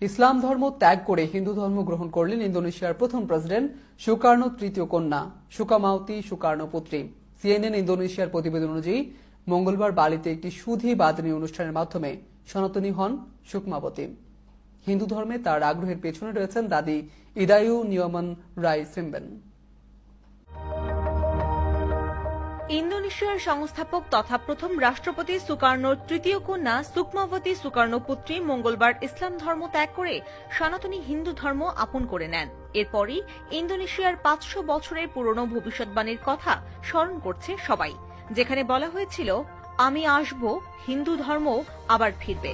ইসলাম ধর্ম ত্যাগ করে হিন্দু ধর্ম গ্রহণ করলেন ইন্দোনেশিয়ার প্রথম প্রেসিডেন্ট সুকার্নো তৃতীয় কন্যা সুকামাওতি সুকার্নো পুত্রী। সিএনএন ইন্দোনেশিয়ার প্রতিবেদন অনুযায়ী মঙ্গলবার বালিতে একটি সুধী বাদনী অনুষ্ঠানের মাধ্যমে সনাতনী হন সুকমাবতী। হিন্দু ধর্মে তার আগ্রহের পেছনে রয়েছেন দাদি ইদায়ু নিয়মন রায় সিম্বেন। ইন্দোনেশিয়ার সংস্থাপক তথা প্রথম রাষ্ট্রপতি সুকার্নোর তৃতীয় কন্যা সুকমাবতী সুকার্নো পুত্রী মঙ্গলবার ইসলাম ধর্ম ত্যাগ করে সনাতনী হিন্দু ধর্ম আপন করে নেন। এরপরই ইন্দোনেশিয়ার 500 বছরের পুরনো ভবিষ্যৎবাণীর কথা স্মরণ করছে সবাই, যেখানে বলা হয়েছিল, আমি আসব, হিন্দু ধর্ম আবার ফিরবে।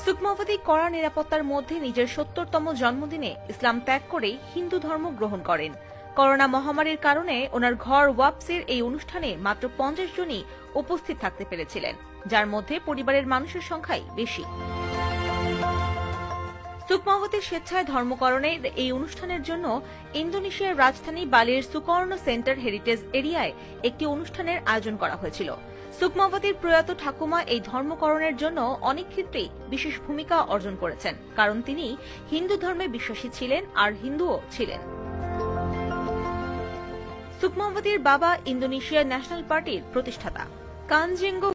সুকমাবতী কড়া নিরাপত্তার মধ্যে নিজের 70তম জন্মদিনে ইসলাম ত্যাগ করে হিন্দু ধর্ম গ্রহণ করেন। করোনা মহামারীর কারণে ওনার ঘর ওয়াপসির এই অনুষ্ঠানে মাত্র 50 জনই উপস্থিত থাকতে পেরেছিলেন, যার মধ্যে পরিবারের মানুষের সংখ্যাই বেশি। সুকমাবতীর স্বেচ্ছায় ধর্মকরণের এই অনুষ্ঠানের জন্য ইন্দোনেশিয়ার রাজধানী বালির সুকর্ণ সেন্টার হেরিটেজ এরিয়ায় একটি অনুষ্ঠানের আয়োজন করা হয়েছিল। সুকমাবতীর প্রয়াত ঠাকুমা এই ধর্মকরণের জন্য অনেক ক্ষেত্রেই বিশেষ ভূমিকা অর্জন করেছেন, কারণ তিনি হিন্দু ধর্মে বিশ্বাসী ছিলেন আর হিন্দুও ছিলেন। সুকমাবতীর বাবা ইন্দোনেশিয়ার ন্যাশনাল পার্টির প্রতিষ্ঠাতা কানজেঙ্গো